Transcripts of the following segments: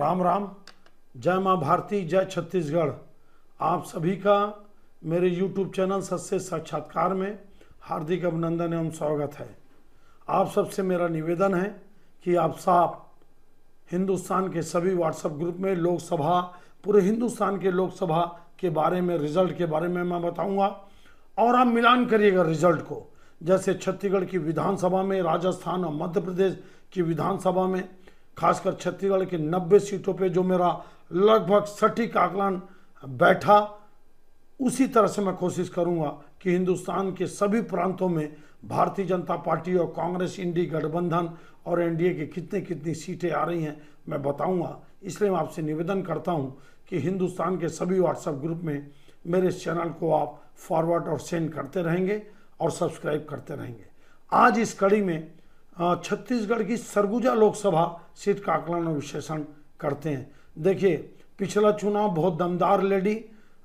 राम राम। जय माँ भारती, जय छत्तीसगढ़। आप सभी का मेरे YouTube चैनल सत्य साक्षात्कार में हार्दिक अभिनंदन एवं स्वागत है। आप सबसे मेरा निवेदन है कि आप सब हिंदुस्तान के सभी व्हाट्सएप ग्रुप में लोकसभा, पूरे हिंदुस्तान के लोकसभा के बारे में, रिजल्ट के बारे में मैं बताऊंगा और आप मिलान करिएगा रिजल्ट को। जैसे छत्तीसगढ़ की विधानसभा में, राजस्थान और मध्य प्रदेश की विधानसभा में, खासकर छत्तीसगढ़ की 90 सीटों पे जो मेरा लगभग सटीक आकलन बैठा, उसी तरह से मैं कोशिश करूंगा कि हिंदुस्तान के सभी प्रांतों में भारतीय जनता पार्टी और कांग्रेस इंडी गठबंधन और एनडीए की कितनी सीटें आ रही हैं मैं बताऊंगा। इसलिए मैं आपसे निवेदन करता हूं कि हिंदुस्तान के सभी व्हाट्सएप ग्रुप में मेरे इस चैनल को आप फॉरवर्ड और सेंड करते रहेंगे और सब्सक्राइब करते रहेंगे। आज इस कड़ी में छत्तीसगढ़ की सरगुजा लोकसभा सीट का आकलन और विश्लेषण करते हैं। देखिए, पिछला चुनाव बहुत दमदार लेडी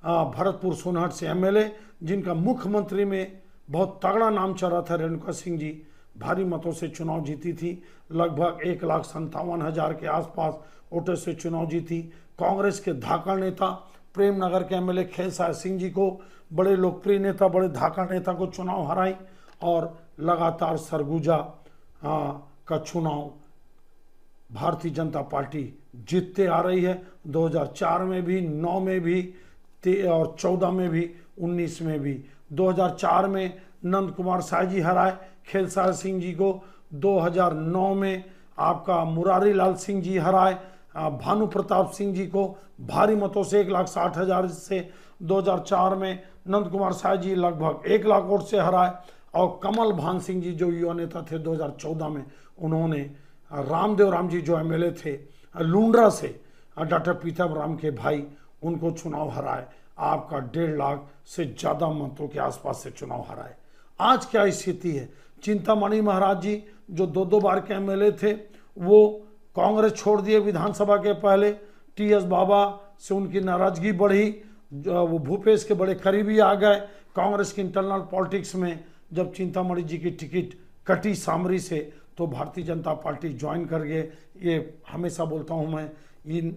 भरतपुर सोनहट से एमएलए, जिनका मुख्यमंत्री में बहुत तगड़ा नाम चल रहा था, रेणुका सिंह जी भारी मतों से चुनाव जीती थी। लगभग 1,57,000 के आसपास वोटों से चुनाव जीती। कांग्रेस के धाकड़ नेता प्रेमनगर के एमएलए खेलसाय सिंह जी को, बड़े लोकप्रिय नेता, बड़े धाकड़ नेता को चुनाव हराई और लगातार सरगुजा का चुनाव भारतीय जनता पार्टी जीतते आ रही है। 2004 में भी, 9 में भी और 14 में भी, 19 में भी। 2004 में नंद कुमार साय जी हराए खेलसाय सिंह जी को। 2009 में आपका मुरारी लाल सिंह जी हराए भानु प्रताप सिंह जी को भारी मतों से 1,60,000 से। 2004 में नंद कुमार साय जी लगभग 1 लाख वोट से हराए और कमल भान सिंह जी जो युवा नेता थे 2014 में, उन्होंने रामदेव राम जी जो एमएलए थे लुंड्रा से, डॉक्टर पीताम्बराम के भाई, उनको चुनाव हराए। आपका 1.5 लाख से ज़्यादा मतों के आसपास से चुनाव हराए। आज क्या स्थिति है? चिंतामणि महाराज जी जो 2 बार के एमएलए थे, वो कांग्रेस छोड़ दिए विधानसभा के पहले। टीएस बाबा से उनकी नाराजगी बढ़ी, वो भूपेश के बड़े करीबी आ गए। कांग्रेस की इंटरनल पॉलिटिक्स में जब चिंतामणि जी की टिकट कटी सामरी से, तो भारतीय जनता पार्टी ज्वाइन कर गए। ये हमेशा बोलता हूँ मैं, इन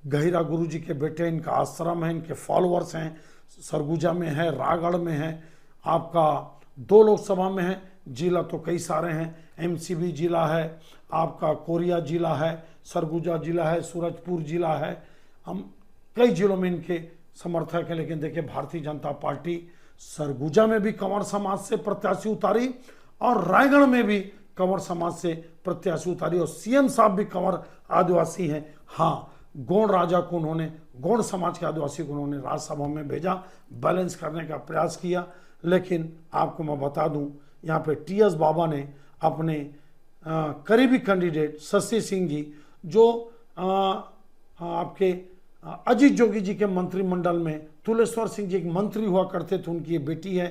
गहिरा गुरु जी के बेटे, इनका आश्रम है, इनके फॉलोअर्स हैं। सरगुजा में है, रायगढ़ में है, आपका 2 लोकसभा में है। जिला तो कई सारे हैं, एमसीबी जिला है, आपका कोरिया जिला है, सरगुजा जिला है, सूरजपुर जिला है। हम कई जिलों में इनके समर्थक हैं। लेकिन देखिए, भारतीय जनता पार्टी सरगुजा में भी कंवर समाज से प्रत्याशी उतारी और रायगढ़ में भी कंवर समाज से प्रत्याशी उतारी और सीएम साहब भी कंवर आदिवासी हैं। हाँ, गौड़ राजा को उन्होंने, गौड़ समाज के आदिवासी को उन्होंने राज्यसभा में भेजा, बैलेंस करने का प्रयास किया। लेकिन आपको मैं बता दूं, यहाँ पे टीएस बाबा ने अपने करीबी कैंडिडेट शशि सिंह जी, जो आपके अजीत जोगी जी के मंत्रिमंडल में तुलेश्वर सिंह जी एक मंत्री हुआ करते थे, उनकी ये बेटी है,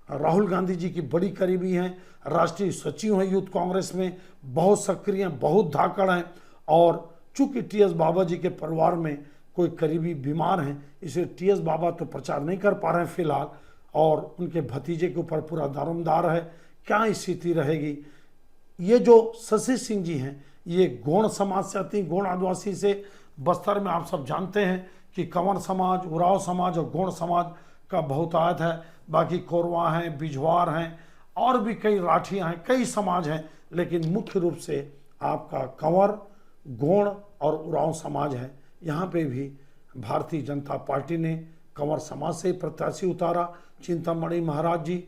राहुल गांधी जी की बड़ी करीबी हैं, राष्ट्रीय सचिव हैं यूथ कांग्रेस में, बहुत सक्रिय हैं, बहुत धाकड़ हैं। और चूंकि टीएस बाबा जी के परिवार में कोई करीबी बीमार हैं, इसलिए टीएस बाबा तो प्रचार नहीं कर पा रहे हैं फिलहाल, और उनके भतीजे के ऊपर पूरा दारोमदार है। क्या स्थिति रहेगी? ये जो शशि सिंह जी हैं, ये गौड़ समाज से आती हैं, गौड़ आदिवासी से। बस्तर में आप सब जानते हैं कि कंवर समाज, उरांव समाज और गौड़ समाज का बहुतायत है। बाकी कोरवा हैं, बिजवार हैं और भी कई राठियाँ हैं, कई समाज हैं। लेकिन मुख्य रूप से आपका कंवर, गौड़ और उरांव समाज है। यहाँ पे भी भारतीय जनता पार्टी ने कंवर समाज से प्रत्याशी उतारा। चिंतामणि महाराज जी,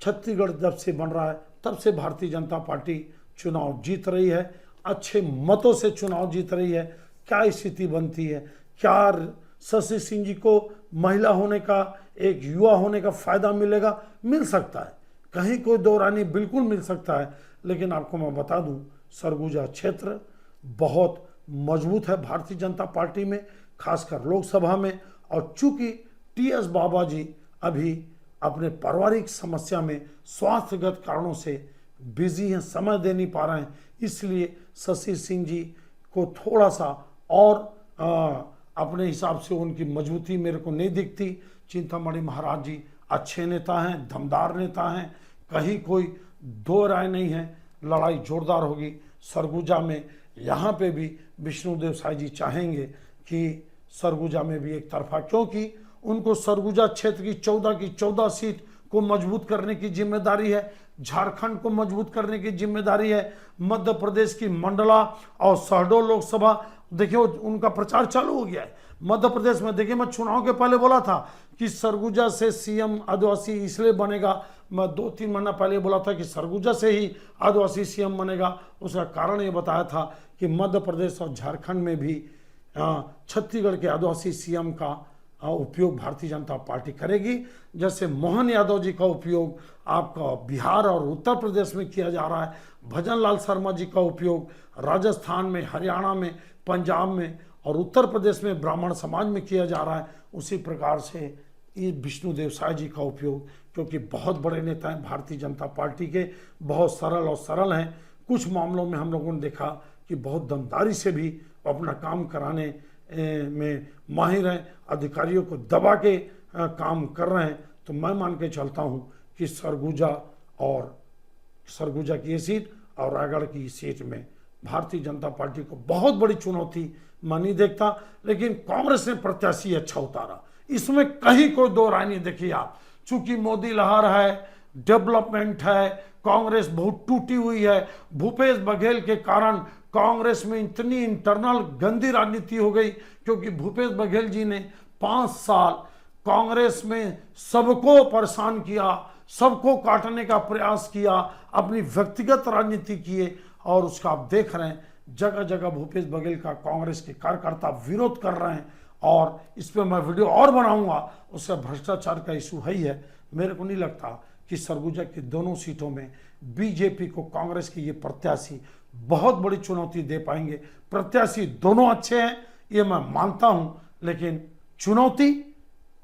छत्तीसगढ़ जब से बन रहा है तब से भारतीय जनता पार्टी चुनाव जीत रही है, अच्छे मतों से चुनाव जीत रही है। क्या स्थिति बनती है? क्या शशि सिंह जी को महिला होने का, एक युवा होने का फायदा मिलेगा? मिल सकता है, कहीं कोई दो राय नहीं, बिल्कुल मिल सकता है। लेकिन आपको मैं बता दूं, सरगुजा क्षेत्र बहुत मजबूत है भारतीय जनता पार्टी में, खासकर लोकसभा में। और चूंकि टीएस बाबा जी अभी अपने पारिवारिक समस्या में स्वास्थ्यगत कारणों से बिजी हैं, समय दे नहीं पा रहे हैं, इसलिए शशि सिंह जी को थोड़ा सा और अपने हिसाब से उनकी मजबूती मेरे को नहीं दिखती। चिंतामणि महाराज जी अच्छे नेता हैं, दमदार नेता हैं, कहीं कोई दो राय नहीं है, लड़ाई जोरदार होगी। सरगुजा में यहाँ पे भी विष्णुदेव साय जी चाहेंगे कि सरगुजा में भी एक तरफा, क्योंकि उनको सरगुजा क्षेत्र की 14 सीट को मजबूत करने की जिम्मेदारी है, झारखंड को मजबूत करने की जिम्मेदारी है, मध्य प्रदेश की मंडला और शहडोल लोकसभा, देखिए उनका प्रचार चालू हो गया है मध्य प्रदेश में। देखिए मैं चुनाव के पहले बोला था कि सरगुजा से सीएम आदिवासी इसलिए बनेगा, मैं 2-3 महीना पहले बोला था कि सरगुजा से ही आदिवासी सीएम बनेगा। उसका कारण ये बताया था कि मध्य प्रदेश और झारखंड में भी छत्तीसगढ़ के आदिवासी सीएम का उपयोग भारतीय जनता पार्टी करेगी। जैसे मोहन यादव जी का उपयोग आपका बिहार और उत्तर प्रदेश में किया जा रहा है, भजन लाल शर्मा जी का उपयोग राजस्थान में, हरियाणा में, पंजाब में और उत्तर प्रदेश में ब्राह्मण समाज में किया जा रहा है, उसी प्रकार से ये विष्णुदेव साय जी का उपयोग, क्योंकि बहुत बड़े नेता हैं भारतीय जनता पार्टी के, बहुत सरल हैं। कुछ मामलों में हम लोगों ने देखा कि बहुत दमदारी से भी अपना काम कराने में माहिर हैं, अधिकारियों को दबा के काम कर रहे हैं। तो मैं मान के चलता हूं कि सरगुजा की ये सीट और रायगढ़ की सीट में भारतीय जनता पार्टी को बहुत बड़ी चुनौती मैं नहीं देखता। लेकिन कांग्रेस ने प्रत्याशी अच्छा उतारा, इसमें कहीं कोई दो राय नहीं। देखिए आप, चूंकि मोदी लहर है, डेवलपमेंट है, कांग्रेस बहुत टूटी हुई है, भूपेश बघेल के कारण कांग्रेस में इतनी इंटरनल गंदी राजनीति हो गई, क्योंकि भूपेश बघेल जी ने 5 साल कांग्रेस में सबको परेशान किया, सबको काटने का प्रयास किया, अपनी व्यक्तिगत राजनीति किए, और उसका आप देख रहे हैं जगह जगह भूपेश बघेल का कांग्रेस के कार्यकर्ता विरोध कर रहे हैं। और इस पर मैं वीडियो और बनाऊंगा, उससे भ्रष्टाचार का इशू है ही है। मेरे को नहीं लगता कि सरगुजा की दोनों सीटों में बीजेपी को कांग्रेस के ये प्रत्याशी बहुत बड़ी चुनौती दे पाएंगे। प्रत्याशी दोनों अच्छे हैं, ये मैं मानता हूं, लेकिन चुनौती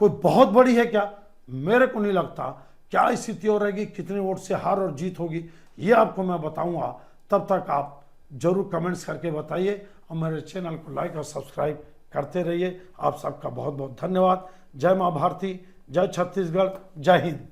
कोई बहुत बड़ी है क्या, मेरे को नहीं लगता। क्या स्थिति हो रहेगी, कितने वोट से हार और जीत होगी, ये आपको मैं बताऊंगा। तब तक आप जरूर कमेंट्स करके बताइए और मेरे चैनल को लाइक और सब्सक्राइब करते रहिए। आप सबका बहुत बहुत धन्यवाद। जय मां भारती, जय छत्तीसगढ़, जय हिंद।